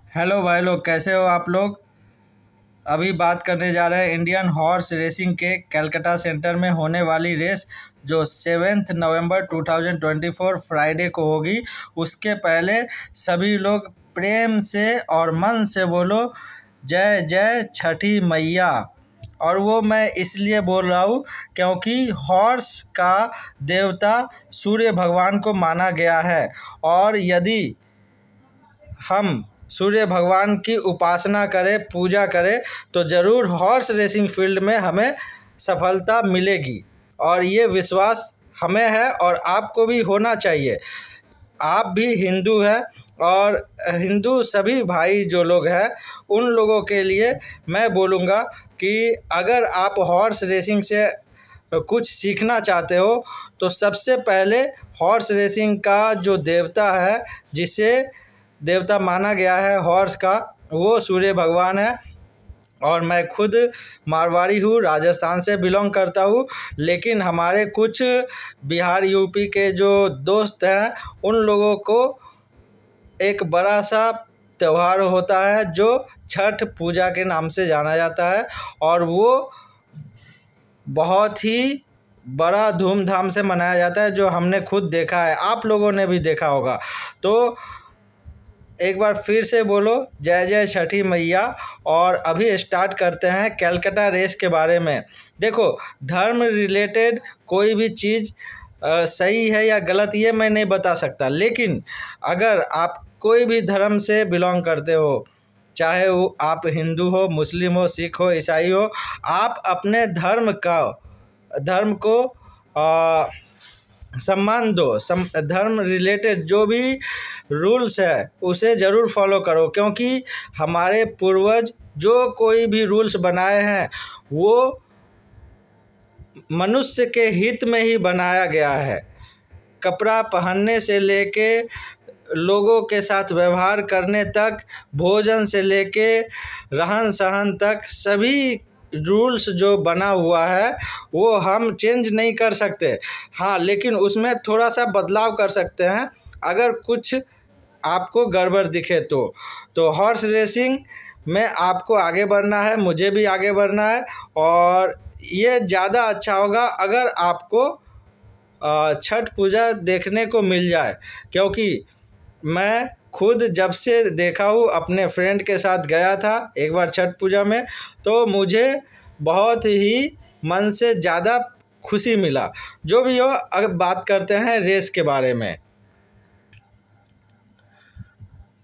Hello भाई लोग, कैसे हो आप लोग। अभी बात करने जा रहे हैं इंडियन हॉर्स रेसिंग के कलकत्ता सेंटर में होने वाली रेस जो 7 नवंबर 2024 फ्राइडे को होगी। उसके पहले सभी लोग प्रेम से और मन से बोलो जय जय छठी मैया। और वो मैं इसलिए बोल रहा हूँ क्योंकि हॉर्स का देवता सूर्य भगवान को माना गया है। और यदि हम सूर्य भगवान की उपासना करें, पूजा करें, तो ज़रूर हॉर्स रेसिंग फील्ड में हमें सफलता मिलेगी। और ये विश्वास हमें है और आपको भी होना चाहिए। आप भी हिंदू हैं और हिंदू सभी भाई जो लोग हैं उन लोगों के लिए मैं बोलूँगा कि अगर आप हॉर्स रेसिंग से कुछ सीखना चाहते हो तो सबसे पहले हॉर्स रेसिंग का जो देवता है, जिसे देवता माना गया है हॉर्स का, वो सूर्य भगवान है। और मैं खुद मारवाड़ी हूँ, राजस्थान से बिलोंग करता हूँ, लेकिन हमारे कुछ बिहार यूपी के जो दोस्त हैं उन लोगों को एक बड़ा सा त्यौहार होता है जो छठ पूजा के नाम से जाना जाता है। और वो बहुत ही बड़ा धूमधाम से मनाया जाता है, जो हमने खुद देखा है, आप लोगों ने भी देखा होगा। तो एक बार फिर से बोलो जय जय छठी मैया। और अभी स्टार्ट करते हैं कलकत्ता रेस के बारे में। देखो, धर्म रिलेटेड कोई भी चीज़ सही है या गलत ये मैं नहीं बता सकता, लेकिन अगर आप कोई भी धर्म से बिलोंग करते हो, चाहे वो आप हिंदू हो, मुस्लिम हो, सिख हो, ईसाई हो, आप अपने धर्म को सम्मान दो। धर्म रिलेटेड जो भी रूल्स है उसे ज़रूर फॉलो करो, क्योंकि हमारे पूर्वज जो कोई भी रूल्स बनाए हैं वो मनुष्य के हित में ही बनाया गया है। कपड़ा पहनने से लेके लोगों के साथ व्यवहार करने तक, भोजन से लेके रहन सहन तक, सभी रूल्स जो बना हुआ है वो हम चेंज नहीं कर सकते। हाँ, लेकिन उसमें थोड़ा सा बदलाव कर सकते हैं अगर कुछ आपको गड़बड़ दिखे तो हॉर्स रेसिंग में आपको आगे बढ़ना है, मुझे भी आगे बढ़ना है। और ये ज़्यादा अच्छा होगा अगर आपको छठ पूजा देखने को मिल जाए, क्योंकि मैं खुद जब से देखा हूँ, अपने फ्रेंड के साथ गया था एक बार छठ पूजा में, तो मुझे बहुत ही मन से ज़्यादा खुशी मिला। जो भी हो, अब बात करते हैं रेस के बारे में।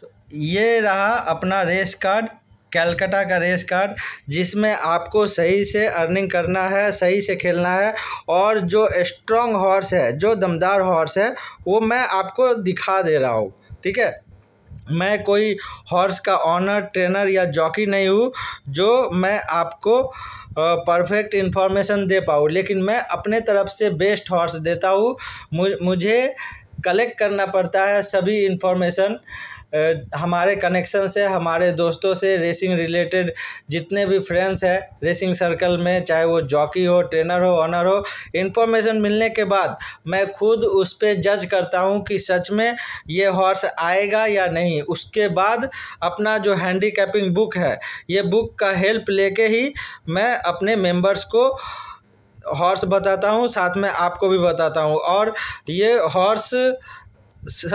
तो ये रहा अपना रेस कार्ड, कलकत्ता का रेस कार्ड, जिसमें आपको सही से अर्निंग करना है, सही से खेलना है। और जो स्ट्रॉन्ग हॉर्स है, जो दमदार हॉर्स है, वो मैं आपको दिखा दे रहा हूँ, ठीक है। मैं कोई हॉर्स का ऑनर, ट्रेनर या जॉकी नहीं हूँ जो मैं आपको परफेक्ट इन्फॉर्मेशन दे पाऊँ, लेकिन मैं अपने तरफ से बेस्ट हॉर्स देता हूँ। मुझे कलेक्ट करना पड़ता है सभी इन्फॉर्मेशन हमारे कनेक्शन से, हमारे दोस्तों से, रेसिंग रिलेटेड जितने भी फ्रेंड्स हैं रेसिंग सर्कल में, चाहे वो जॉकी हो, ट्रेनर हो, ऑनर हो। इन्फॉर्मेशन मिलने के बाद मैं खुद उस पर जज करता हूँ कि सच में ये हॉर्स आएगा या नहीं। उसके बाद अपना जो हैंडीकैपिंग बुक है, ये बुक का हेल्प लेके ही मैं अपने मेंबर्स को हॉर्स बताता हूँ, साथ में आपको भी बताता हूँ। और ये हॉर्स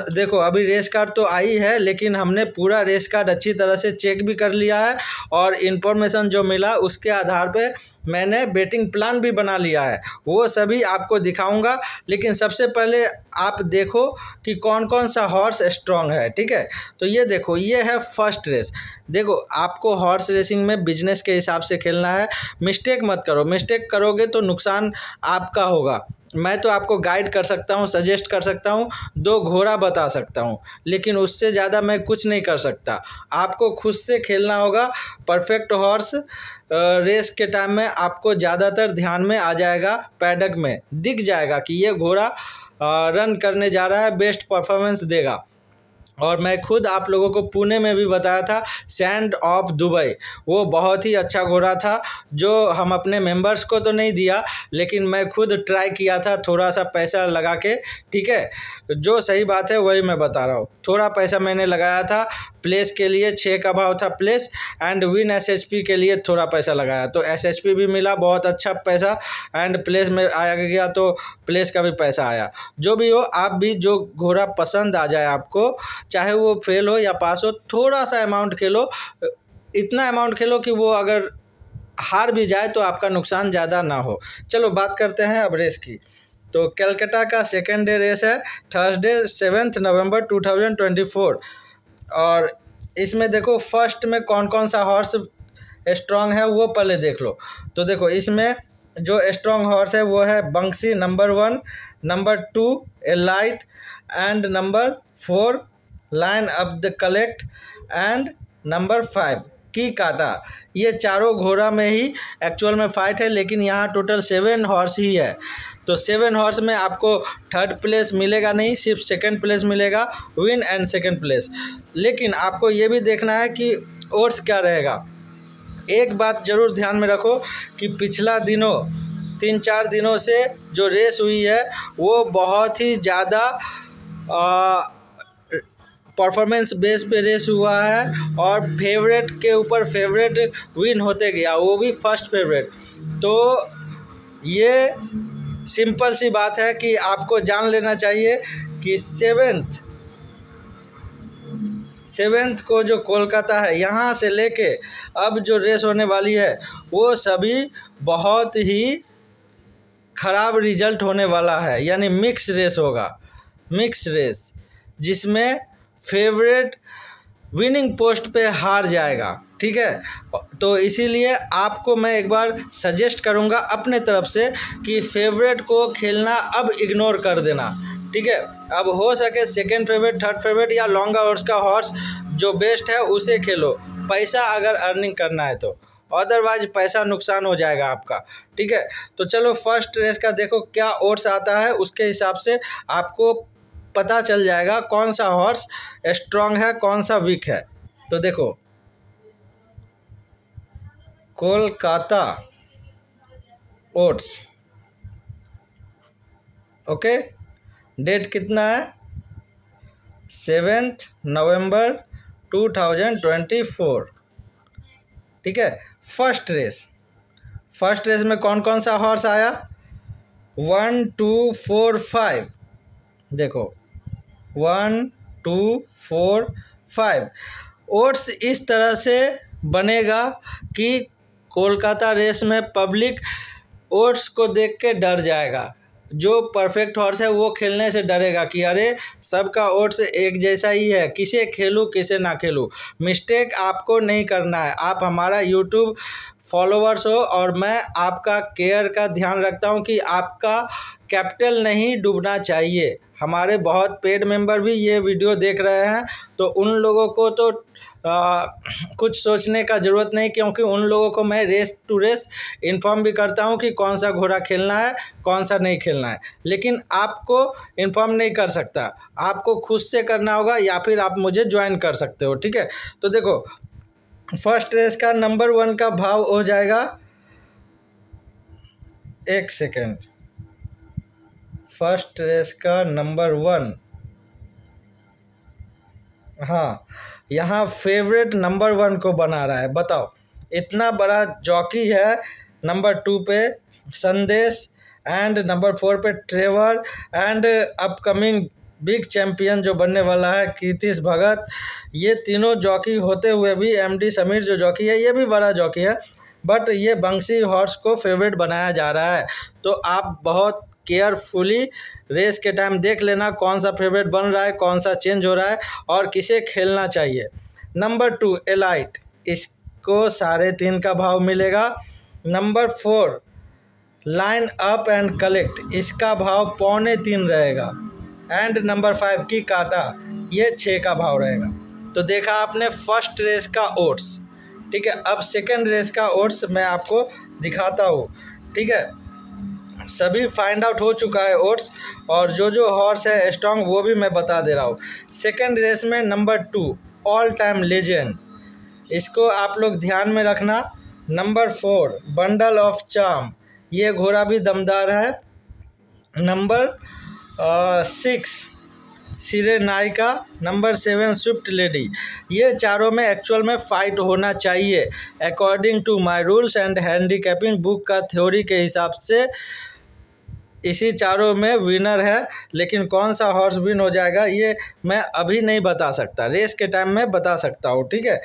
देखो, अभी रेस कार्ड तो आई है, लेकिन हमने पूरा रेस कार्ड अच्छी तरह से चेक भी कर लिया है। और इन्फॉर्मेशन जो मिला उसके आधार पे मैंने बेटिंग प्लान भी बना लिया है, वो सभी आपको दिखाऊंगा। लेकिन सबसे पहले आप देखो कि कौन कौन सा हॉर्स स्ट्रॉन्ग है, ठीक है। तो ये देखो, ये है फर्स्ट रेस। देखो, आपको हॉर्स रेसिंग में बिजनेस के हिसाब से खेलना है, मिस्टेक मत करो। मिस्टेक करोगे तो नुकसान आपका होगा। मैं तो आपको गाइड कर सकता हूँ, सजेस्ट कर सकता हूँ, 2 घोड़ा बता सकता हूँ, लेकिन उससे ज़्यादा मैं कुछ नहीं कर सकता। आपको खुद से खेलना होगा। परफेक्ट हॉर्स रेस के टाइम में आपको ज़्यादातर ध्यान में आ जाएगा, पैडक में दिख जाएगा कि ये घोड़ा रन करने जा रहा है, बेस्ट परफॉर्मेंस देगा। और मैं खुद आप लोगों को पुणे में भी बताया था, सैंड ऑफ दुबई, वो बहुत ही अच्छा घोड़ा था, जो हम अपने मेंबर्स को तो नहीं दिया, लेकिन मैं खुद ट्राई किया था थोड़ा सा पैसा लगा के, ठीक है। जो सही बात है वही मैं बता रहा हूँ। थोड़ा पैसा मैंने लगाया था प्लेस के लिए, 6 का भाव था प्लेस, एंड विन एसएचपी के लिए थोड़ा पैसा लगाया तो एसएचपी भी मिला बहुत अच्छा पैसा, एंड प्लेस में आया गया तो प्लेस का भी पैसा आया। जो भी हो, आप भी जो घोड़ा पसंद आ जाए आपको, चाहे वो फेल हो या पास हो, थोड़ा सा अमाउंट खेलो, इतना अमाउंट खेलो कि वो अगर हार भी जाए तो आपका नुकसान ज़्यादा ना हो। चलो बात करते हैं अब रेस की। तो कलकत्ता का सेकेंड डे रेस है, थर्सडे 7 नवंबर 2024, और इसमें देखो फर्स्ट में कौन कौन सा हॉर्स स्ट्रांग है वो पहले देख लो। तो देखो इसमें जो स्ट्रांग हॉर्स है वो है बंसी number 1, number 2 elite, and number 4 line of the collect, and number 5 की काटा। ये चारों घोड़ा में ही एक्चुअल में फाइट है, लेकिन यहाँ टोटल 7 हॉर्स ही है। तो 7 हॉर्स में आपको थर्ड प्लेस मिलेगा नहीं, सिर्फ सेकंड प्लेस मिलेगा, विन एंड सेकंड प्लेस। लेकिन आपको ये भी देखना है कि ओट्स क्या रहेगा। एक बात ज़रूर ध्यान में रखो कि पिछला दिनों 3-4 दिनों से जो रेस हुई है वो बहुत ही ज़्यादा परफॉर्मेंस बेस पे रेस हुआ है, और फेवरेट के ऊपर फेवरेट विन होते गया, वो भी फर्स्ट फेवरेट। तो ये सिंपल सी बात है कि आपको जान लेना चाहिए कि सेवेंथ को जो कोलकाता है, यहाँ से लेके अब जो रेस होने वाली है वो सभी बहुत ही ख़राब रिजल्ट होने वाला है, यानी मिक्स रेस होगा, मिक्स रेस, जिसमें फेवरेट विनिंग पोस्ट पे हार जाएगा। ठीक है, तो इसीलिए आपको मैं एक बार सजेस्ट करूंगा अपने तरफ से कि फेवरेट को खेलना अब इग्नोर कर देना। ठीक है, अब हो सके सेकंड फेवरेट, थर्ड फेवरेट या लॉन्गर हॉर्स का हॉर्स जो बेस्ट है उसे खेलो, पैसा अगर अर्निंग करना है तो, अदरवाइज पैसा नुकसान हो जाएगा आपका। ठीक है, तो चलो फर्स्ट रेस का देखो क्या ओट्स आता है, उसके हिसाब से आपको पता चल जाएगा कौन सा हॉर्स स्ट्रांग है कौन सा वीक है। तो देखो कोलकाता ओट्स, ओके, डेट कितना है 7 नवंबर 2024। ठीक है, फर्स्ट रेस में कौन कौन सा हॉर्स आया, 1 2 4 5, देखो 1 2 4 5। ओट्स इस तरह से बनेगा कि कोलकाता रेस में पब्लिक ओट्स को देख के डर जाएगा। जो परफेक्ट हॉर्स है वो खेलने से डरेगा कि अरे सबका ओट्स एक जैसा ही है, किसे खेलूँ किसे ना खेलूँ। मिस्टेक आपको नहीं करना है, आप हमारा यूट्यूब फॉलोअर्स हो और मैं आपका केयर का ध्यान रखता हूँ कि आपका कैपिटल नहीं डूबना चाहिए। हमारे बहुत पेड मेंबर भी ये वीडियो देख रहे हैं, तो उन लोगों को तो कुछ सोचने का ज़रूरत नहीं, क्योंकि उन लोगों को मैं रेस टू रेस इन्फॉर्म भी करता हूं कि कौन सा घोड़ा खेलना है कौन सा नहीं खेलना है। लेकिन आपको इन्फॉर्म नहीं कर सकता, आपको खुद से करना होगा या फिर आप मुझे ज्वाइन कर सकते हो। ठीक है, तो देखो फर्स्ट रेस का नंबर 1 का भाव हो जाएगा, एक सेकेंड, फर्स्ट रेस का नंबर 1, हाँ यहाँ फेवरेट नंबर 1 को बना रहा है। बताओ इतना बड़ा जॉकी है, नंबर 2 पे संदेश, एंड नंबर 4 पे Trevor, and upcoming big champion जो बनने वाला है कीर्तिश भगत। ये तीनों जॉकी होते हुए भी एमडी समीर जो जॉकी है ये भी बड़ा जॉकी है, बट ये बंसी हॉर्स को फेवरेट बनाया जा रहा है। तो आप बहुत केयरफुली रेस के टाइम देख लेना कौन सा फेवरेट बन रहा है, कौन सा चेंज हो रहा है और किसे खेलना चाहिए। नंबर 2 एलाइट, इसको 3.5 का भाव मिलेगा। Number 4 line up and collect, इसका भाव 2.25 रहेगा। एंड नंबर 5 की काटा, ये 6 का भाव रहेगा। तो देखा आपने फर्स्ट रेस का ओट्स। ठीक है, अब सेकंड रेस का ओट्स मैं आपको दिखाता हूँ। ठीक है, सभी फाइंड आउट हो चुका है ओट्स, और जो हॉर्स है स्ट्रॉन्ग वो भी मैं बता दे रहा हूँ। सेकंड रेस में नंबर 2 ऑल टाइम लेजेंड, इसको आप लोग ध्यान में रखना। नंबर 4 बंडल ऑफ चार्म, ये घोड़ा भी दमदार है। Number 6 Cyrenaica, number 7 Swift Lady. ये चारों में एक्चुअल में फ़ाइट होना चाहिए according to my rules and handicapping book का थ्योरी के हिसाब से। इसी चारों में विनर है, लेकिन कौन सा हॉर्स विन हो जाएगा ये मैं अभी नहीं बता सकता, रेस के टाइम में बता सकता हूँ, ठीक है।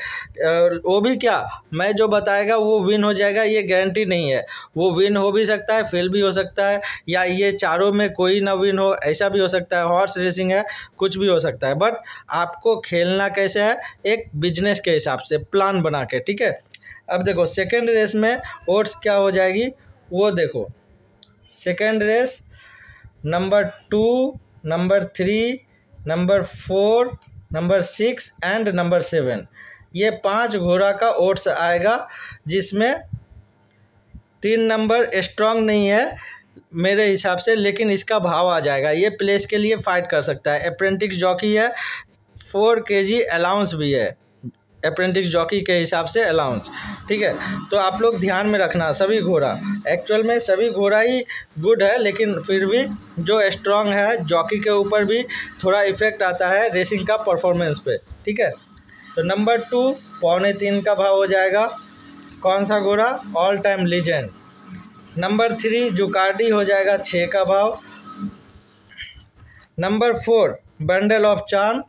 वो भी क्या, मैं जो बताएगा वो विन हो जाएगा ये गारंटी नहीं है। वो विन हो भी सकता है, फेल भी हो सकता है, या ये चारों में कोई ना विन हो, ऐसा भी हो सकता है। हॉर्स रेसिंग है, कुछ भी हो सकता है, बट आपको खेलना कैसे है, एक बिजनेस के हिसाब से प्लान बना के, ठीक है। अब देखो सेकेंड रेस में ओट्स क्या हो जाएगी वो देखो। Second race number 2, number 3, number 4, number 6 and number 7, ये 5 घोड़ा का ओट्स आएगा, जिसमें 3 नंबर स्ट्रांग नहीं है मेरे हिसाब से, लेकिन इसका भाव आ जाएगा। ये प्लेस के लिए फाइट कर सकता है। अप्रेंटिस जॉकी है, 4 kg अलाउंस भी है अप्रेंटिस जॉकी के हिसाब से अलाउंस, ठीक है। तो आप लोग ध्यान में रखना, सभी घोड़ा एक्चुअल में सभी घोड़ा ही गुड है, लेकिन फिर भी जो स्ट्रांग है जॉकी के ऊपर भी थोड़ा इफेक्ट आता है रेसिंग का परफॉर्मेंस पे, ठीक है। तो नंबर 2 3.25 का भाव हो जाएगा। कौन सा घोड़ा, ऑल टाइम लीजेंड। नंबर 3 जुकार्डी हो जाएगा 6 का भाव। नंबर 4 बंडल ऑफ चार्म,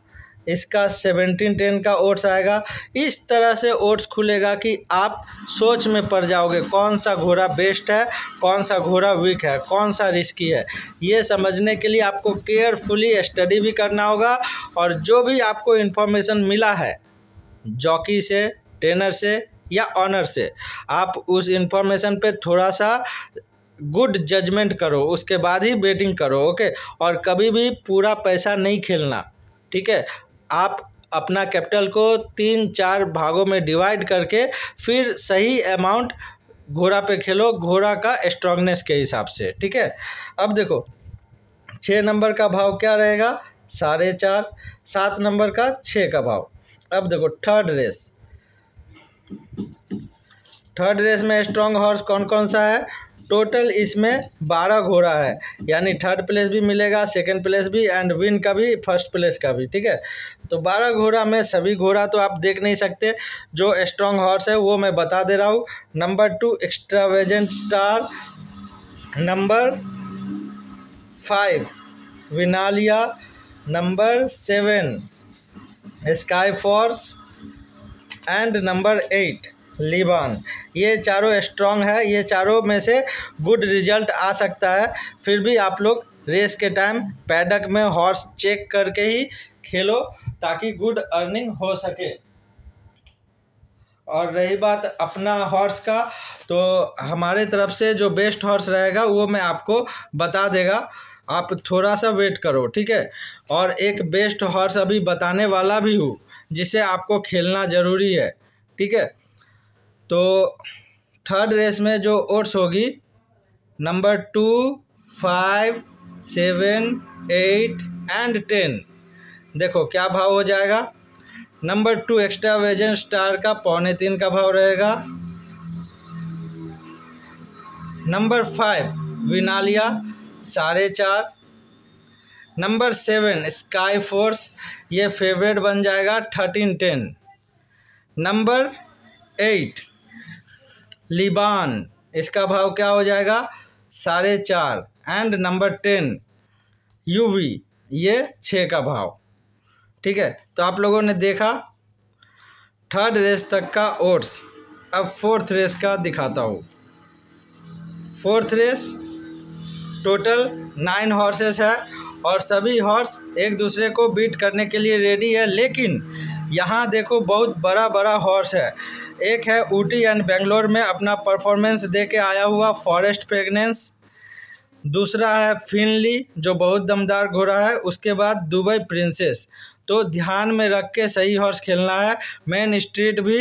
इसका 17-10 का ओट्स आएगा। इस तरह से ओट्स खुलेगा कि आप सोच में पड़ जाओगे कौन सा घोड़ा बेस्ट है, कौन सा घोड़ा वीक है, कौन सा रिस्की है। ये समझने के लिए आपको केयरफुली स्टडी भी करना होगा, और जो भी आपको इन्फॉर्मेशन मिला है जॉकी से, ट्रेनर से या ऑनर से, आप उस इन्फॉर्मेशन पे थोड़ा सा गुड जजमेंट करो, उसके बाद ही बेटिंग करो, ओके। और कभी भी पूरा पैसा नहीं खेलना, ठीक है। आप अपना कैपिटल को 3-4 भागों में डिवाइड करके फिर सही अमाउंट घोड़ा पे खेलो, घोड़ा का स्ट्रांगनेस के हिसाब से, ठीक है। अब देखो 6 नंबर का भाव क्या रहेगा, 4.5। 7 नंबर का 6 का भाव। अब देखो थर्ड रेस में स्ट्रांग हॉर्स कौन कौन सा है। टोटल इसमें 12 घोड़ा है, यानी थर्ड प्लेस भी मिलेगा, सेकंड प्लेस भी, एंड विन का भी, फर्स्ट प्लेस का भी, ठीक है। तो 12 घोड़ा में सभी घोड़ा तो आप देख नहीं सकते, जो स्ट्रांग हॉर्स है वो मैं बता दे रहा हूँ। नंबर 2 एक्स्ट्रावेजेंट स्टार, नंबर 5 विनालिया, number 7 Sky Force and number 8 लीबान। ये चारों स्ट्रांग है, ये चारों में से गुड रिजल्ट आ सकता है। फिर भी आप लोग रेस के टाइम पैडक में हॉर्स चेक करके ही खेलो, ताकि गुड अर्निंग हो सके। और रही बात अपना हॉर्स का, तो हमारे तरफ से जो बेस्ट हॉर्स रहेगा वो मैं आपको बता देगा, आप थोड़ा सा वेट करो, ठीक है। और एक बेस्ट हॉर्स अभी बताने वाला भी हूँ, जिसे आपको खेलना ज़रूरी है, ठीक है। तो थर्ड रेस में जो ओट्स होगी, नंबर 2, 5, 7, 8 एंड 10, देखो क्या भाव हो जाएगा। नंबर 2 एक्स्ट्रावेजेंट स्टार का 3.25 का भाव रहेगा। नंबर 5 विनालिया 4.5। नंबर 7 स्काई फोर्स, ये फेवरेट बन जाएगा 13-10। नंबर 8 लीबान, इसका भाव क्या हो जाएगा 4.5। एंड नंबर 10 यूवी, ये 6 का भाव, ठीक है। तो आप लोगों ने देखा थर्ड रेस तक का ओट्स। अब फोर्थ रेस का दिखाता हूँ। फोर्थ रेस टोटल 9 हॉर्सेस है, और सभी हॉर्स एक दूसरे को बीट करने के लिए रेडी है। लेकिन यहाँ देखो बहुत बड़ा बड़ा हॉर्स है। एक है ऊटी एंड बेंगलोर में अपना परफॉर्मेंस दे के आया हुआ फॉरेस्ट फ्रेगनेंस। दूसरा है फिनली, जो बहुत दमदार घोड़ा है। उसके बाद दुबई प्रिंसेस। तो ध्यान में रख के सही हॉर्स खेलना है। मेन स्ट्रीट भी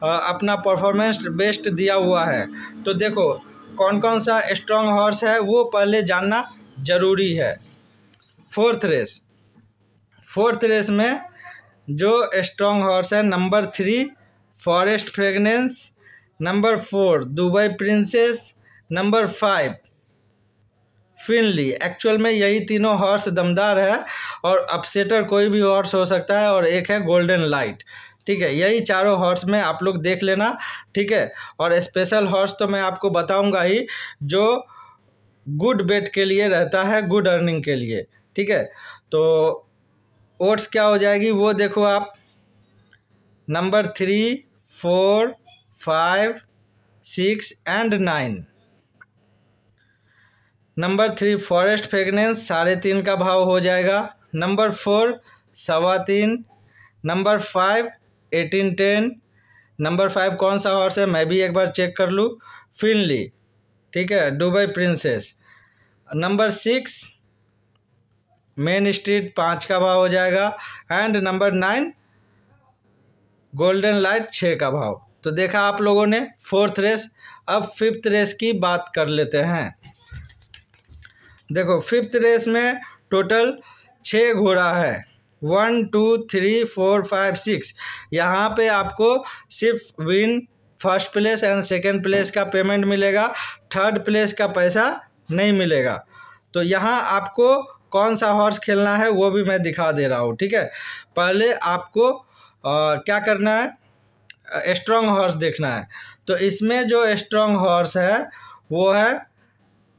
अपना परफॉर्मेंस बेस्ट दिया हुआ है। तो देखो कौन कौन सा स्ट्रॉन्ग हॉर्स है वो पहले जानना ज़रूरी है। फोर्थ रेस में जो स्ट्रॉन्ग हॉर्स है, number 3 forest fragrance, number 4 Dubai princess, number 5 फिनली। Actual में यही तीनों हॉर्स दमदार है और अपसेटर कोई भी हॉर्स हो सकता है, और एक है गोल्डन लाइट। ठीक है, यही चारों हॉर्स में आप लोग देख लेना। ठीक है, और स्पेशल हॉर्स तो मैं आपको बताऊंगा ही, जो गुड बेट के लिए रहता है, गुड अर्निंग के लिए। ठीक है, तो ओट्स क्या हो जाएगी वो देखो आप, number 3, 4, 5, 6 and 9। Number 3 forest fragrance 3.5 का भाव हो जाएगा। नंबर 4 3.25। नंबर 5 1810। नंबर 5 कौन सा हॉर्स है मैं भी एक बार चेक कर लूँ, फिनली। ठीक है, Dubai princess. Number 6 main street 5 का भाव हो जाएगा। एंड नंबर 9 गोल्डन लाइट 6 का भाव। तो देखा आप लोगों ने 4th रेस। अब 5th रेस की बात कर लेते हैं। देखो 5th रेस में टोटल 6 घोड़ा है, 1 2 3 4 5 6। यहाँ पे आपको सिर्फ win, first place and second place का पेमेंट मिलेगा, थर्ड प्लेस का पैसा नहीं मिलेगा। तो यहाँ आपको कौन सा हॉर्स खेलना है वो भी मैं दिखा दे रहा हूँ। ठीक है, पहले आपको क्या करना है, स्ट्रॉन्ग हॉर्स देखना है। तो इसमें जो स्ट्रॉन्ग हॉर्स है वो है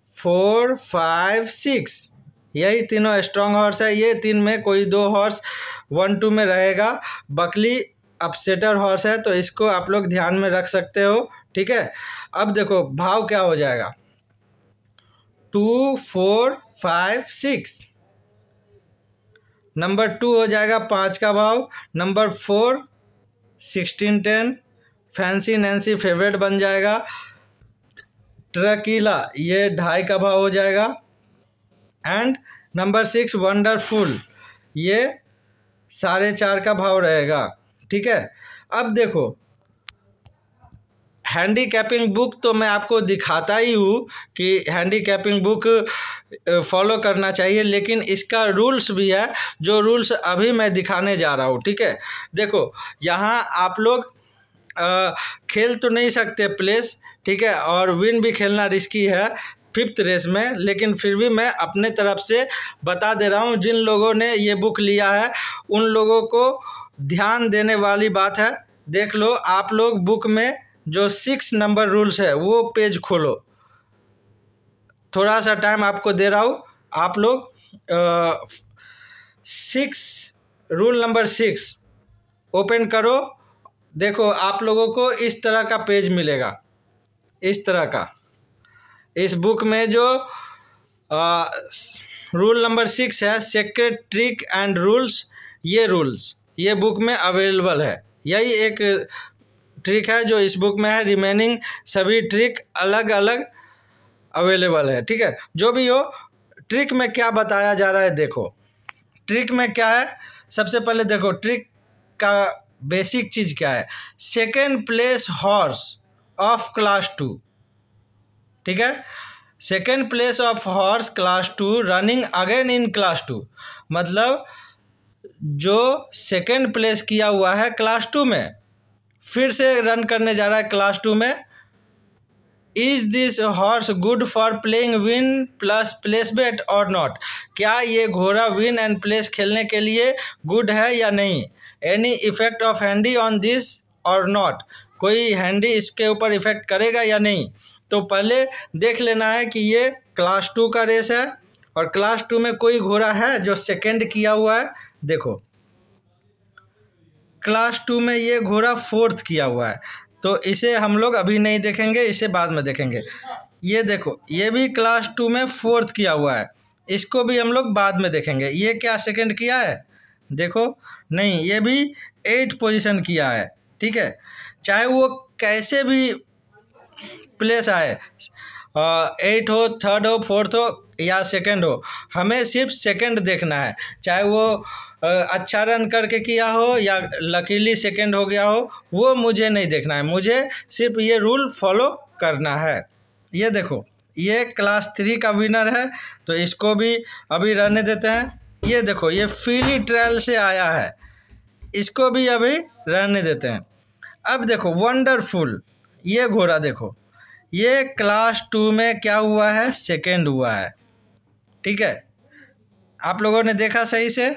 4 5 6, यही तीनों स्ट्रॉन्ग हॉर्स है। ये 3 में कोई 2 हॉर्स 1 2 में रहेगा। बकली अपसेटर हॉर्स है, तो इसको आप लोग ध्यान में रख सकते हो। ठीक है, अब देखो भाव क्या हो जाएगा, 2 4 5 6। नंबर 2 हो जाएगा 5 का भाव। नंबर 4 1610। फैंसी नैन्सी फेवरेट बन जाएगा। ट्रकीला ये 2.5 का भाव हो जाएगा। एंड नंबर 6 वंडरफुल ये 4.5 का भाव रहेगा। ठीक है, अब देखो हैंडीकैपिंग बुक तो मैं आपको दिखाता ही हूँ कि हैंडीकैपिंग बुक फॉलो करना चाहिए, लेकिन इसका रूल्स भी है, जो रूल्स अभी मैं दिखाने जा रहा हूँ। ठीक है, देखो यहाँ आप लोग खेल तो नहीं सकते प्लेस, ठीक है, और विन भी खेलना रिस्की है 5th रेस में, लेकिन फिर भी मैं अपने तरफ से बता दे रहा हूँ। जिन लोगों ने ये बुक लिया है उन लोगों को ध्यान देने वाली बात है। देख लो आप लोग, बुक में जो 6 नंबर रूल्स है वो पेज खोलो। थोड़ा सा टाइम आपको दे रहा हूँ, आप लोग 6 रूल नंबर 6 ओपन करो। देखो आप लोगों को इस तरह का पेज मिलेगा, इस तरह का। इस बुक में जो रूल नंबर 6 है, सीक्रेट ट्रिक एंड रूल्स, ये रूल्स ये बुक में अवेलेबल है। यही एक ट्रिक है जो इस बुक में है, रिमेनिंग सभी ट्रिक अलग अलग अवेलेबल है। ठीक है, जो भी हो, ट्रिक में क्या बताया जा रहा है देखो। ट्रिक में क्या है, सबसे पहले देखो ट्रिक का बेसिक चीज़ क्या है, second place horse of class 2। ठीक है, second place of horse class 2 running again in class 2, मतलब जो सेकेंड प्लेस किया हुआ है क्लास 2 में, फिर से रन करने जा रहा है क्लास 2 में। Is this horse good for playing win plus place bet और नॉट, क्या ये घोड़ा विन एंड प्लेस खेलने के लिए गुड है या नहीं। Any effect of handy on this और नॉट, कोई हैंडी इसके ऊपर इफेक्ट करेगा या नहीं। तो पहले देख लेना है कि ये क्लास 2 का रेस है और क्लास 2 में कोई घोड़ा है जो सेकेंड किया हुआ है। देखो क्लास 2 में ये घोड़ा 4th किया हुआ है, तो इसे हम लोग अभी नहीं देखेंगे, इसे बाद में देखेंगे। ये देखो ये भी क्लास 2 में 4th किया हुआ है, इसको भी हम लोग बाद में देखेंगे। ये क्या सेकंड किया है, देखो नहीं, ये भी 8th पोजीशन किया है। ठीक है, चाहे वो कैसे भी प्लेस आए, 8 हो, 3rd हो, 4th हो या सेकंड हो, हमें सिर्फ सेकंड देखना है। चाहे वो अच्छा रन करके किया हो या लकीली सेकंड हो गया हो, वो मुझे नहीं देखना है, मुझे सिर्फ ये रूल फॉलो करना है। ये देखो ये क्लास 3 का विनर है, तो इसको भी अभी रहने देते हैं। ये देखो ये फिली ट्रायल से आया है, इसको भी अभी रहने देते हैं। अब देखो वंडरफुल ये घोड़ा, देखो ये क्लास 2 में क्या हुआ है, सेकंड हुआ है। ठीक है, आप लोगों ने देखा सही से।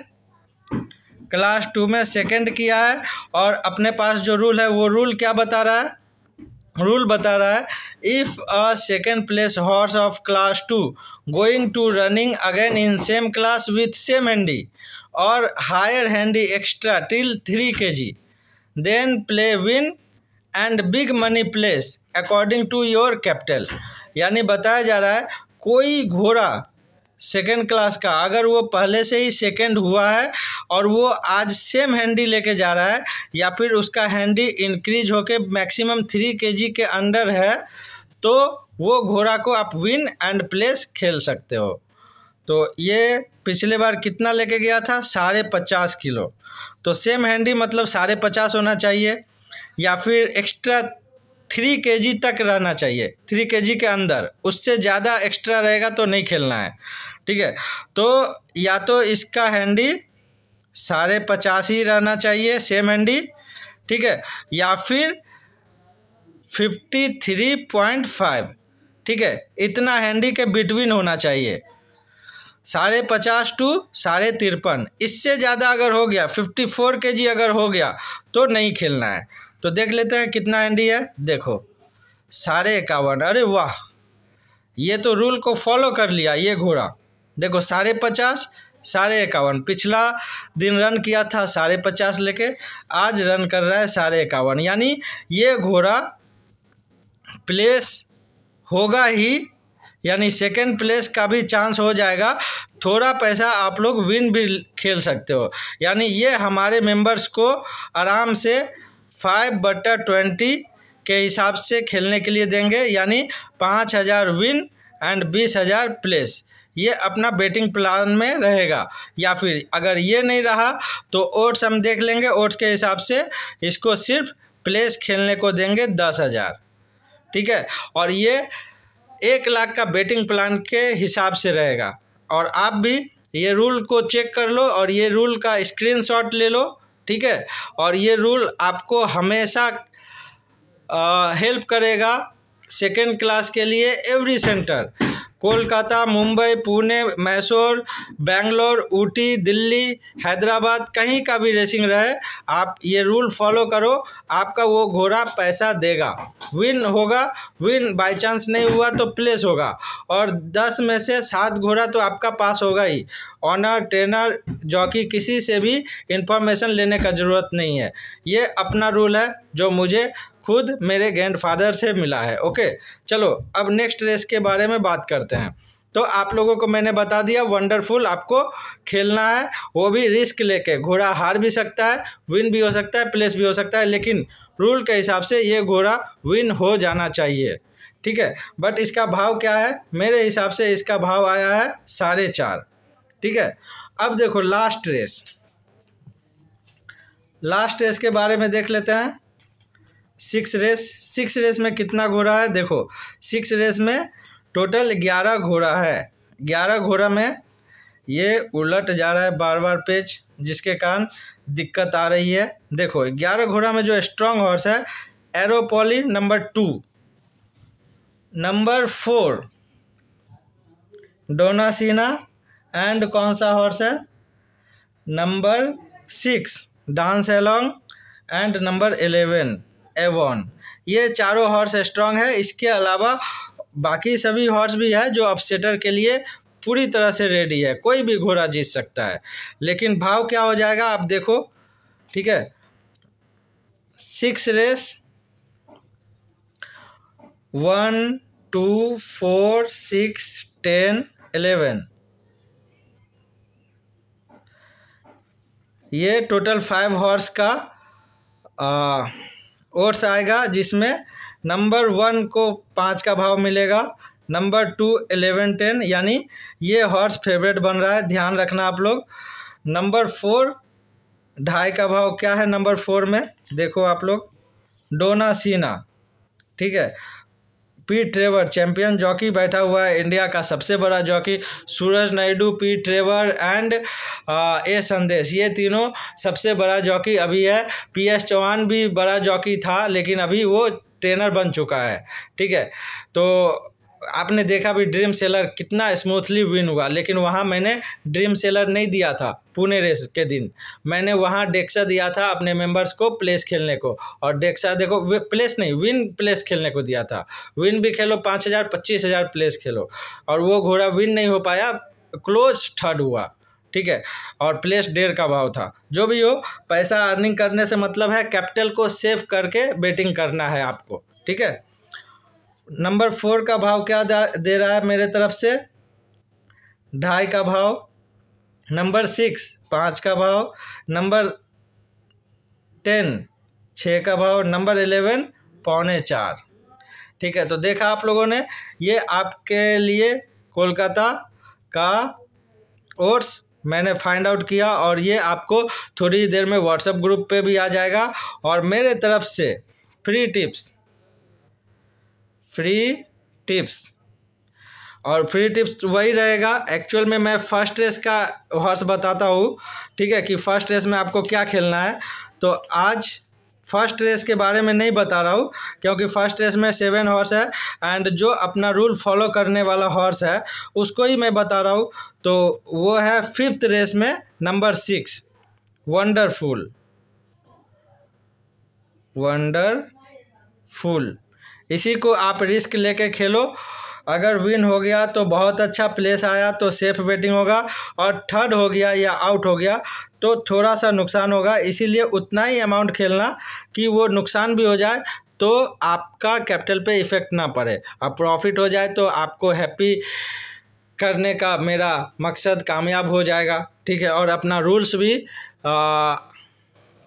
क्लास 2 में सेकंड किया है और अपने पास जो रूल है वो रूल क्या बता रहा है, रूल बता रहा है if a second place horse of class 2 going to running again in same class with same handy और higher handy extra till 3 kg then play win and big money place according to your capital. यानी बताया जा रहा है कोई घोड़ा second class का अगर वो पहले से ही सेकेंड हुआ है और वो आज सेम हैंडी लेके जा रहा है या फिर उसका हैंडी इंक्रीज होके मैक्सिमम 3 kg के अंडर है तो वो घोड़ा को आप विन एंड प्लेस खेल सकते हो। तो ये पिछले बार कितना लेके गया था, 50.5 किलो। तो सेम हैंडी मतलब 50.5 होना चाहिए या फिर एक्स्ट्रा 3 kg तक रहना चाहिए, 3 kg के अंदर, उससे ज़्यादा एक्स्ट्रा रहेगा तो नहीं खेलना है। ठीक है, तो या तो इसका हैंडी 50.5 ही रहना चाहिए सेम हैंडी, ठीक है, या फिर 53.5, ठीक है, इतना हैंडी के बिटवीन होना चाहिए, 50.5 टू 53.5। इससे ज़्यादा अगर हो गया 54 kg अगर हो गया तो नहीं खेलना है। तो देख लेते हैं कितना हैंडी है। देखो 51.5, अरे वाह, ये तो रूल को फॉलो कर लिया ये घोड़ा। देखो 50.5, 51.5, पिछला दिन रन किया था 50.5 लेके, आज रन कर रहा है 51.5, यानी ये घोड़ा प्लेस होगा ही, यानी सेकंड प्लेस का भी चांस हो जाएगा। थोड़ा पैसा आप लोग विन भी खेल सकते हो, यानी ये हमारे मेंबर्स को आराम से 5/20 के हिसाब से खेलने के लिए देंगे, यानी 5,000 विन एंड 20,000 प्लेस। ये अपना बेटिंग प्लान में रहेगा। या फिर अगर ये नहीं रहा तो ओट्स हम देख लेंगे, ओट्स के हिसाब से इसको सिर्फ प्लेस खेलने को देंगे 10,000, ठीक है। और ये 1 लाख का बेटिंग प्लान के हिसाब से रहेगा। और आप भी ये रूल को चेक कर लो और ये रूल का स्क्रीनशॉट ले लो, ठीक है। और ये रूल आपको हमेशा हेल्प करेगा सेकेंड क्लास के लिए। एवरी सेंटर, कोलकाता, मुंबई, पुणे, मैसूर, बेंगलोर, ऊटी, दिल्ली, हैदराबाद, कहीं का भी रेसिंग रहे, आप ये रूल फॉलो करो, आपका वो घोड़ा पैसा देगा, विन होगा। विन बाय चांस नहीं हुआ तो प्लेस होगा, और 10 में से 7 घोड़ा तो आपका पास होगा ही। ऑनर, ट्रेनर, जॉकी, किसी से भी इंफॉर्मेशन लेने का ज़रूरत नहीं है। ये अपना रूल है जो मुझे खुद मेरे ग्रैंडफादर से मिला है। ओके, चलो अब नेक्स्ट रेस के बारे में बात करते हैं। तो आप लोगों को मैंने बता दिया, वंडरफुल आपको खेलना है, वो भी रिस्क लेके। घोड़ा हार भी सकता है, विन भी हो सकता है, प्लेस भी हो सकता है, लेकिन रूल के हिसाब से ये घोड़ा विन हो जाना चाहिए, ठीक है। बट इसका भाव क्या है, मेरे हिसाब से इसका भाव आया है 4.5, ठीक है। अब देखो लास्ट रेस के बारे में देख लेते हैं। 6 रेस में कितना घोड़ा है, देखो 6 रेस में टोटल 11 घोड़ा है। 11 घोड़ा में ये उलट जा रहा है बार बार पेज, जिसके कारण दिक्कत आ रही है। देखो 11 घोड़ा में जो स्ट्रॉन्ग हॉर्स है, एरोपोली नंबर 2, नंबर 4 डोनासीना, एंड कौन सा हॉर्स है, number 6 dance along, and number 11 Avon. ये चारों हॉर्स स्ट्रांग है। इसके अलावा बाकी सभी हॉर्स भी है जो अपसेटर के लिए पूरी तरह से रेडी है, कोई भी घोड़ा जीत सकता है। लेकिन भाव क्या हो जाएगा आप देखो, ठीक है। 6 रेस 1 2 4 6 10 11, ये टोटल 5 हॉर्स का ओट्स आएगा, जिसमें नंबर 1 को 5 का भाव मिलेगा, नंबर 2 11 10, यानी ये हॉर्स फेवरेट बन रहा है, ध्यान रखना आप लोग। नंबर 4 2.5 का भाव क्या है, नंबर 4 में देखो आप लोग, डोनासीना, ठीक है। पी ट्रेवर चैंपियन जॉकी बैठा हुआ है, इंडिया का सबसे बड़ा jockey. Suraj Naidu, P Trevor and A Sandesh, ये तीनों सबसे बड़ा जॉकी अभी है। PS चौहान भी बड़ा जॉकी था, लेकिन अभी वो ट्रेनर बन चुका है, ठीक है। तो आपने देखा भी ड्रीम सेलर कितना स्मूथली विन हुआ, लेकिन वहाँ मैंने ड्रीम सेलर नहीं दिया था। पुणे रेस के दिन मैंने वहाँ डेक्सा दिया था अपने मेंबर्स को प्लेस खेलने को, और डेक्सा देखो प्लेस नहीं विन प्लेस खेलने को दिया था। विन भी खेलो 5,000 25,000 प्लेस खेलो, और वो घोड़ा विन नहीं हो पाया, क्लोज थर्ड हुआ, ठीक है, और प्लेस 1.5 का भाव था। जो भी हो, पैसा अर्निंग करने से मतलब है कैपिटल को सेव करके बेटिंग करना है आपको, ठीक है। नंबर 4 का भाव क्या दे रहा है मेरे तरफ से, 2.5 का भाव। नंबर 6 5 का भाव। नंबर 10 6 का भाव। नंबर 11 4.25, ठीक है। तो देखा आप लोगों ने, ये आपके लिए कोलकाता का ओट्स मैंने फाइंड आउट किया, और ये आपको थोड़ी देर में व्हाट्सएप ग्रुप पे भी आ जाएगा। और मेरे तरफ से फ्री टिप्स और फ्री टिप्स वही रहेगा। एक्चुअल में मैं फर्स्ट रेस का हॉर्स बताता हूँ, ठीक है, कि फर्स्ट रेस में आपको क्या खेलना है। तो आज फर्स्ट रेस के बारे में नहीं बता रहा हूँ, क्योंकि फर्स्ट रेस में 7 हॉर्स है, एंड जो अपना रूल फॉलो करने वाला हॉर्स है उसको ही मैं बता रहा हूँ। तो वो है 5th रेस में नंबर 6 वंडरफुल। इसी को आप रिस्क लेके खेलो। अगर विन हो गया तो बहुत अच्छा, प्लेस आया तो सेफ बेटिंग होगा, और थर्ड हो गया या आउट हो गया तो थोड़ा सा नुकसान होगा। इसीलिए उतना ही अमाउंट खेलना कि वो नुकसान भी हो जाए तो आपका कैपिटल पे इफ़ेक्ट ना पड़े, अब प्रॉफिट हो जाए तो आपको हैप्पी करने का मेरा मकसद कामयाब हो जाएगा, ठीक है। और अपना रूल्स भी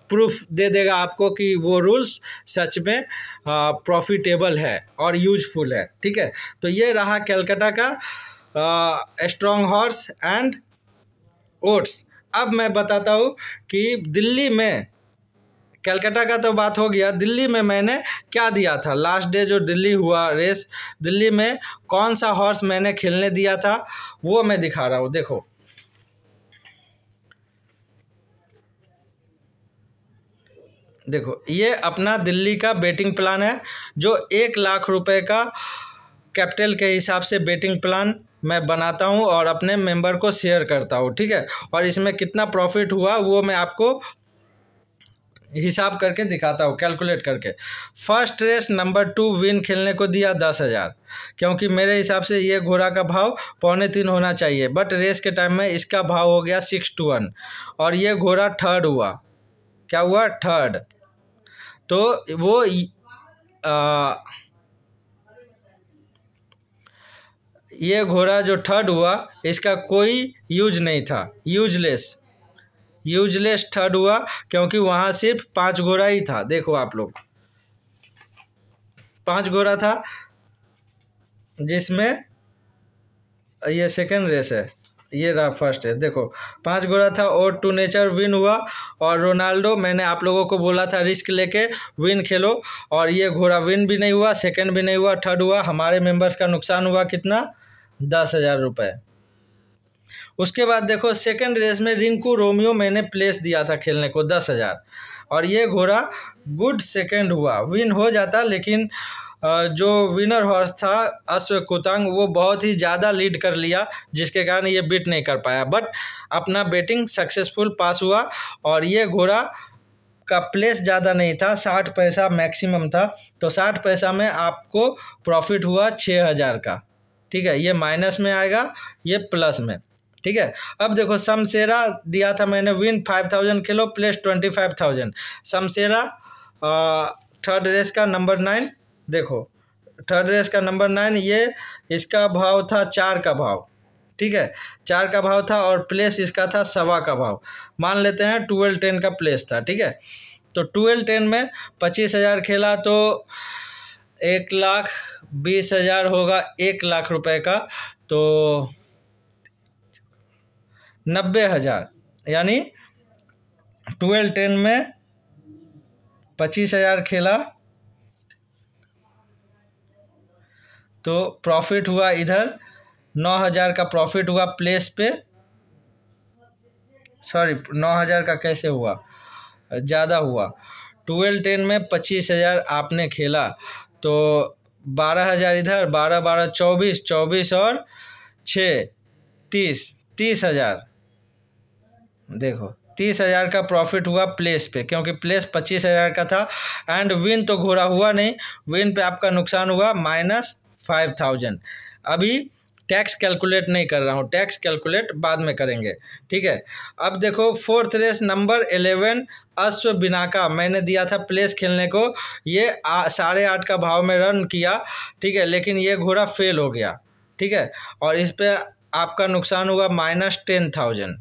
प्रूफ दे देगा आपको कि वो रूल्स सच में प्रॉफिटेबल है और यूजफुल है, ठीक है। तो ये रहा कलकत्ता का स्ट्रॉन्ग हॉर्स एंड ओट्स। अब मैं बताता हूँ कि दिल्ली में, कलकत्ता का तो बात हो गया, दिल्ली में मैंने क्या दिया था। लास्ट डे जो दिल्ली हुआ रेस, दिल्ली में कौन सा हॉर्स मैंने खेलने दिया था वो मैं दिखा रहा हूँ। देखो ये अपना दिल्ली का बेटिंग प्लान है, जो 1 लाख रुपए का कैपिटल के हिसाब से बेटिंग प्लान मैं बनाता हूँ और अपने मेंबर को शेयर करता हूँ, ठीक है। और इसमें कितना प्रॉफिट हुआ वो मैं आपको हिसाब करके दिखाता हूँ, कैलकुलेट करके। फर्स्ट रेस नंबर 2 विन खेलने को दिया 10,000, क्योंकि मेरे हिसाब से ये घोड़ा का भाव 2.25 होना चाहिए, बट रेस के टाइम में इसका भाव हो गया 6 to 1, और ये घोड़ा थर्ड हुआ। क्या हुआ? थर्ड। तो वो ये घोड़ा जो थर्ड हुआ इसका कोई यूज नहीं था, यूजलेस थर्ड हुआ, क्योंकि वहाँ सिर्फ 5 घोड़ा ही था। देखो आप लोग, 5 घोड़ा था, जिसमें ये सेकंड रेस है, ये रहा फर्स्ट रेस। देखो 5 घोड़ा था और टू नेचर विन हुआ, और रोनाल्डो मैंने आप लोगों को बोला था रिस्क लेके विन खेलो, और ये घोड़ा विन भी नहीं हुआ, सेकंड भी नहीं हुआ, थर्ड हुआ। हमारे मेंबर्स का नुकसान हुआ कितना? 10,000 रुपये। उसके बाद देखो सेकंड रेस में रिंकू रोमियो मैंने प्लेस दिया था खेलने को 10,000, और ये घोड़ा गुड सेकंड हुआ। विन हो जाता, लेकिन जो विनर हॉर्स था अश्व कुतंग, वो बहुत ही ज़्यादा लीड कर लिया, जिसके कारण ये बीट नहीं कर पाया, बट अपना बेटिंग सक्सेसफुल पास हुआ। और ये घोड़ा का प्लेस ज़्यादा नहीं था, 60 पैसा मैक्सिमम था, तो 60 पैसा में आपको प्रॉफिट हुआ 6,000 का, ठीक है। ये माइनस में आएगा, ये प्लस में, ठीक है। अब देखो शमशेरा दिया था मैंने, विन 5,000 खेलो प्लेस 25,000। शमशेरा थर्ड रेस का नंबर 9, देखो थर्ड रेस का नंबर 9, ये इसका भाव था 4 का भाव, ठीक है, 4 का भाव था, और प्लेस इसका था 1.25 का भाव। मान लेते हैं 12-10 का प्लेस था, ठीक है। तो 12-10 में 25,000 खेला तो 1,20,000 होगा, 1 लाख रुपए का, तो 90,000, यानी 12-10 में 25,000 खेला तो प्रॉफिट हुआ इधर 9,000 का प्रॉफिट हुआ प्लेस पे। सॉरी 9,000 का कैसे हुआ, ज़्यादा हुआ। 12-10 में 25,000 आपने खेला तो 12,000 इधर, 12 12 24, 24 और 6 30, 30,000। देखो 30,000 का प्रॉफिट हुआ प्लेस पे, क्योंकि प्लेस 25,000 का था। एंड विन तो घोड़ा हुआ नहीं, विन पे आपका नुकसान हुआ -5,000। अभी टैक्स कैलकुलेट नहीं कर रहा हूँ, टैक्स कैलकुलेट बाद में करेंगे, ठीक है। अब देखो फोर्थ रेस नंबर 11 अश्व बिनाका मैंने दिया था प्लेस खेलने को, ये 8.5 का भाव में रन किया, ठीक है, लेकिन ये घोड़ा फेल हो गया, ठीक है, और इस पे आपका नुकसान हुआ -10,000।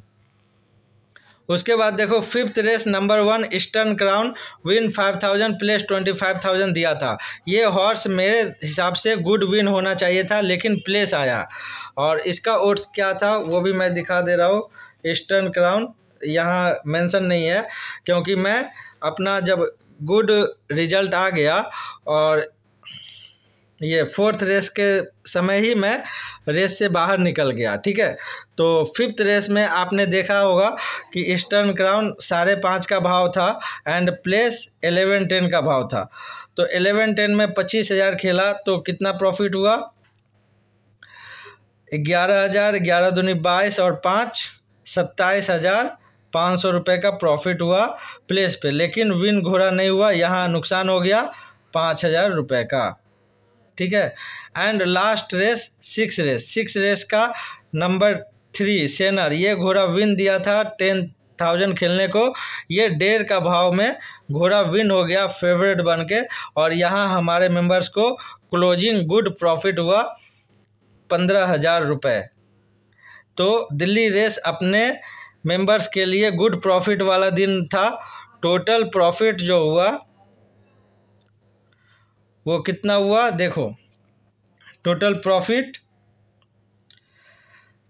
उसके बाद देखो fifth race number 1 eastern crown win 5,000 place 25,000 दिया था। ये हॉर्स मेरे हिसाब से गुड विन होना चाहिए था, लेकिन प्लेस आया। और इसका ओट्स क्या था वो भी मैं दिखा दे रहा हूँ। ईस्टर्न क्राउन यहाँ मेंशन नहीं है, क्योंकि मैं अपना जब गुड रिजल्ट आ गया और ये फोर्थ रेस के समय ही मैं रेस से बाहर निकल गया, ठीक है। तो फिफ्थ रेस में आपने देखा होगा कि ईस्टर्न क्राउन 5.5 का भाव था एंड प्लेस 11-10 का भाव था। तो 11-10 में 25,000 खेला तो कितना प्रॉफिट हुआ? 11,000, 11 दूनी 22 और 5 27,500 रुपये का प्रॉफिट हुआ प्लेस पे, लेकिन विन घोड़ा नहीं हुआ, यहाँ नुकसान हो गया 5,000 रुपये का, ठीक है। And last race six race का नंबर 3 सेनर, ये घोड़ा विन दिया था 10,000 खेलने को, ये 1.5 का भाव में घोड़ा विन हो गया फेवरेट बन के, और यहाँ हमारे मेंबर्स को क्लोजिंग गुड प्रॉफिट हुआ 15,000 रुपये। तो दिल्ली रेस अपने मेंबर्स के लिए गुड प्रॉफिट वाला दिन था। टोटल प्रॉफिट जो हुआ वो कितना हुआ देखो, टोटल प्रॉफिट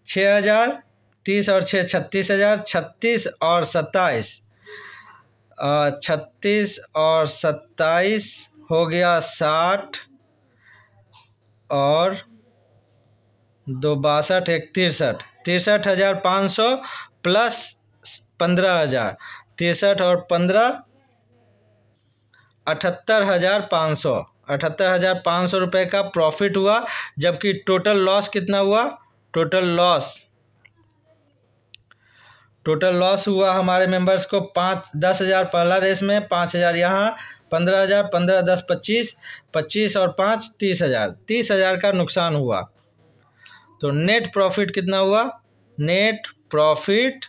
6,000, 30 और 6 36,000, 36 और 27 36 और 27 हो गया 60 और 2 62 1 63, 63,500 प्लस 15,000, 63 और 15 78,500, 78,500 रुपये का प्रॉफिट हुआ। जबकि टोटल लॉस कितना हुआ? टोटल लॉस हुआ हमारे मेंबर्स को 10,000 पहला रेस में, 5,000 यहाँ, 15,000, 15 10 25, 25 और 5 30,000, 30,000 का नुकसान हुआ। तो नेट प्रॉफिट कितना हुआ? नेट प्रॉफिट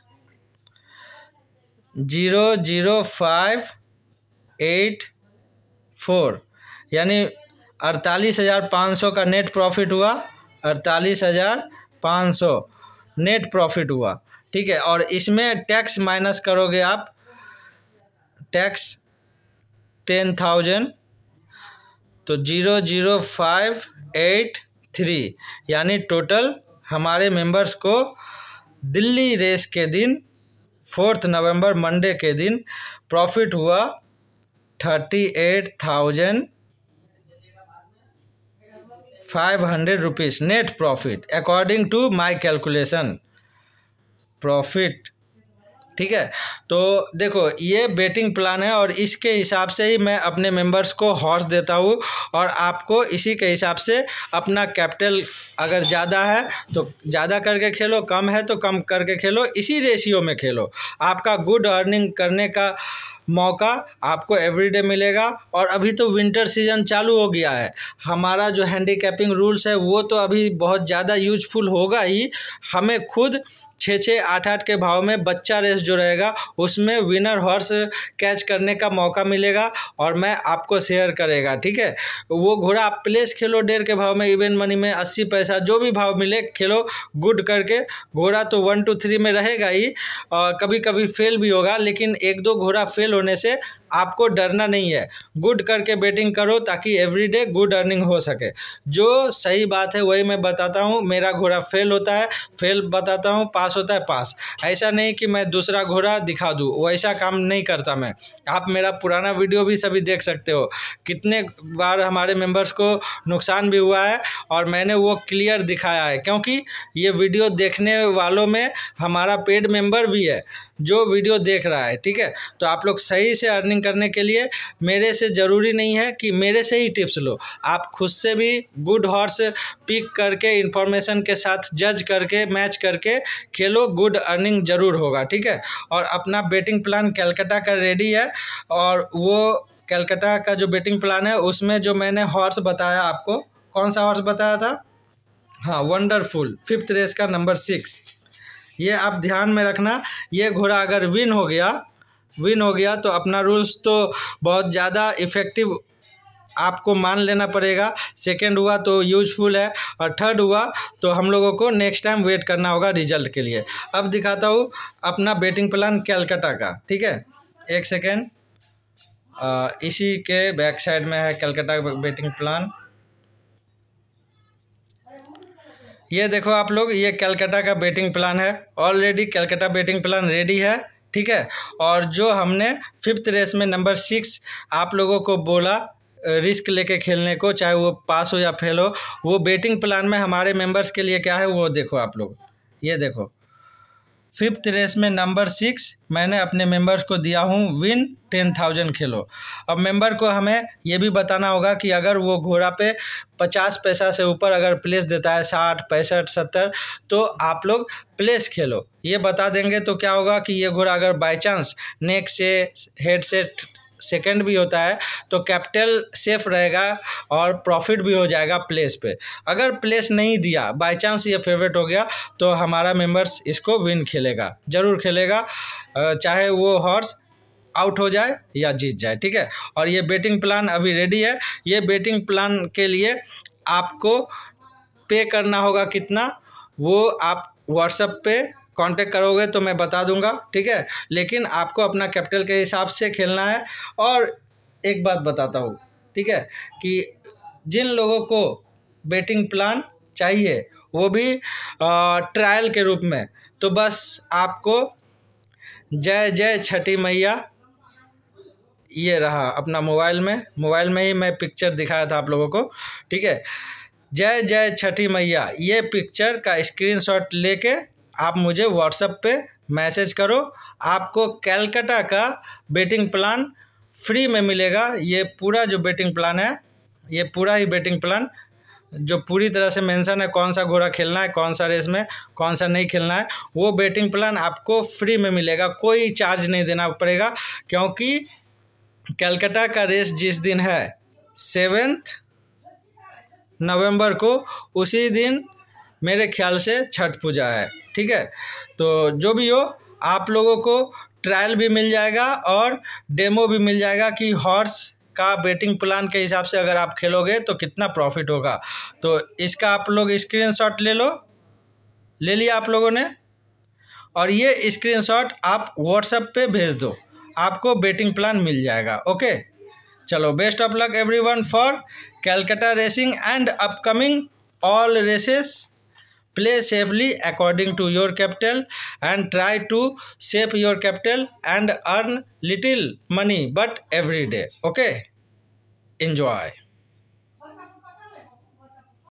00584, यानी 48,500 का नेट प्रॉफिट हुआ, 48,500 नेट प्रॉफिट हुआ, ठीक है। और इसमें टैक्स माइनस करोगे आप, टैक्स 10,000, तो 00583, यानी टोटल हमारे मेंबर्स को दिल्ली रेस के दिन 4 नवंबर मंडे के दिन प्रॉफिट हुआ 38,500 rupees net profit according to my calculation profit, ठीक है। तो देखो ये बेटिंग प्लान है और इसके हिसाब से ही मैं अपने मेंबर्स को हॉर्स देता हूँ, और आपको इसी के हिसाब से अपना कैपिटल अगर ज़्यादा है तो ज़्यादा करके खेलो, कम है तो कम करके खेलो, इसी रेशियो में खेलो। आपका गुड अर्निंग करने का मौका आपको एवरीडे मिलेगा। और अभी तो विंटर सीजन चालू हो गया है, हमारा जो हैंडीकैपिंग रूल्स है वो तो अभी बहुत ज़्यादा यूजफुल होगा ही। हमें खुद 6-6 8-8 के भाव में बच्चा रेस जो रहेगा उसमें विनर हॉर्स कैच करने का मौका मिलेगा और मैं आपको शेयर करेगा, ठीक है। वो घोड़ा आप प्लेस खेलो 1.5 के भाव में, इवेंट मनी में 80 पैसा जो भी भाव मिले खेलो गुड करके। घोड़ा तो 1 2 3 में रहेगा ही, कभी कभी फेल भी होगा, लेकिन 1-2 घोड़ा फेल होने से आपको डरना नहीं है। गुड करके बेटिंग करो ताकि एवरीडे गुड अर्निंग हो सके। जो सही बात है वही मैं बताता हूँ। मेरा घोड़ा फेल होता है, फेल बताता हूँ, पास होता है, पास। ऐसा नहीं कि मैं दूसरा घोड़ा दिखा दूँ, वैसा काम नहीं करता मैं। आप मेरा पुराना वीडियो भी सभी देख सकते हो, कितने बार हमारे मेंबर्स को नुकसान भी हुआ है और मैंने वो क्लियर दिखाया है, क्योंकि ये वीडियो देखने वालों में हमारा पेड मेंबर भी है जो वीडियो देख रहा है, ठीक है। तो आप लोग सही से अर्निंग अर्निंग करने के लिए मेरे से ज़रूरी नहीं है कि मेरे से ही टिप्स लो, आप खुद से भी गुड हॉर्स पिक करके इन्फॉर्मेशन के साथ जज करके मैच करके खेलो, गुड अर्निंग ज़रूर होगा, ठीक है। और अपना बेटिंग प्लान कैलकाटा का रेडी है, और वो कैलकाटा का जो बेटिंग प्लान है उसमें जो मैंने हॉर्स बताया आपको, कौन सा हॉर्स बताया था, हाँ वंडरफुल, 5th रेस का नंबर 6, ये आप ध्यान में रखना। ये घोड़ा अगर विन हो गया तो अपना रूल्स तो बहुत ज़्यादा इफ़ेक्टिव आपको मान लेना पड़ेगा, सेकंड हुआ तो यूजफुल है, और थर्ड हुआ तो हम लोगों को नेक्स्ट टाइम वेट करना होगा रिजल्ट के लिए। अब दिखाता हूँ अपना बेटिंग प्लान कैलकाटा का, ठीक है, एक सेकेंड, इसी के बैक साइड में है कैलकाटा बेटिंग प्लान। ये देखो आप लोग, ये कैलकाटा का बेटिंग प्लान है, already Calcutta betting plan ready है, ठीक है। और जो हमने 5th रेस में नंबर 6 आप लोगों को बोला रिस्क लेके खेलने को, चाहे वो पास हो या फेल हो, वो बेटिंग प्लान में हमारे मेंबर्स के लिए क्या है वो देखो आप लोग। ये देखो 5th रेस में नंबर 6 मैंने अपने मेंबर्स को दिया हूँ विन 10,000 खेलो। अब मेंबर को हमें ये भी बताना होगा कि अगर वो घोड़ा पे 50 पैसा से ऊपर अगर प्लेस देता है, 60, 65, 70, तो आप लोग प्लेस खेलो, ये बता देंगे तो क्या होगा कि ये घोड़ा अगर बाय चांस नेक से हेड से सेकंड भी होता है तो कैपिटल सेफ रहेगा और प्रॉफिट भी हो जाएगा प्लेस पे। अगर प्लेस नहीं दिया, बाय चांस ये फेवरेट हो गया, तो हमारा मेंबर्स इसको विन खेलेगा, ज़रूर खेलेगा, चाहे वो हॉर्स आउट हो जाए या जीत जाए, ठीक है। और ये बेटिंग प्लान अभी रेडी है। ये बेटिंग प्लान के लिए आपको पे करना होगा कितना, वो आप व्हाट्सएप पे कांटेक्ट करोगे तो मैं बता दूंगा, ठीक है। लेकिन आपको अपना कैपिटल के हिसाब से खेलना है। और एक बात बताता हूँ, ठीक है, कि जिन लोगों को बेटिंग प्लान चाहिए वो भी ट्रायल के रूप में, तो बस आपको जय जय छठी मैया, ये रहा अपना मोबाइल में ही मैं पिक्चर दिखाया था आप लोगों को, ठीक है। जय जय छठी मैया, ये पिक्चर का स्क्रीनशॉट लेके आप मुझे व्हाट्सएप पे मैसेज करो, आपको कैलकाटा का बेटिंग प्लान फ्री में मिलेगा। ये पूरा जो बेटिंग प्लान है, ये पूरा ही बेटिंग प्लान जो पूरी तरह से मेंशन है, कौन सा घोड़ा खेलना है, कौन सा रेस में कौन सा नहीं खेलना है, वो बेटिंग प्लान आपको फ्री में मिलेगा, कोई चार्ज नहीं देना पड़ेगा। क्योंकि कैलकाटा का रेस जिस दिन है 7 नवंबर को, उसी दिन मेरे ख्याल से छठ पूजा है, ठीक है। तो जो भी हो, आप लोगों को ट्रायल भी मिल जाएगा और डेमो भी मिल जाएगा कि हॉर्स का बेटिंग प्लान के हिसाब से अगर आप खेलोगे तो कितना प्रॉफिट होगा। तो इसका आप लोग स्क्रीनशॉट ले लिया आप लोगों ने, और ये स्क्रीनशॉट आप व्हाट्सएप पे भेज दो, आपको बेटिंग प्लान मिल जाएगा, ओके। चलो, best of luck everyone for Calcutta racing and upcoming all races. Play safely according to your capital and try to save your capital and earn little money but every day, okay. Enjoy.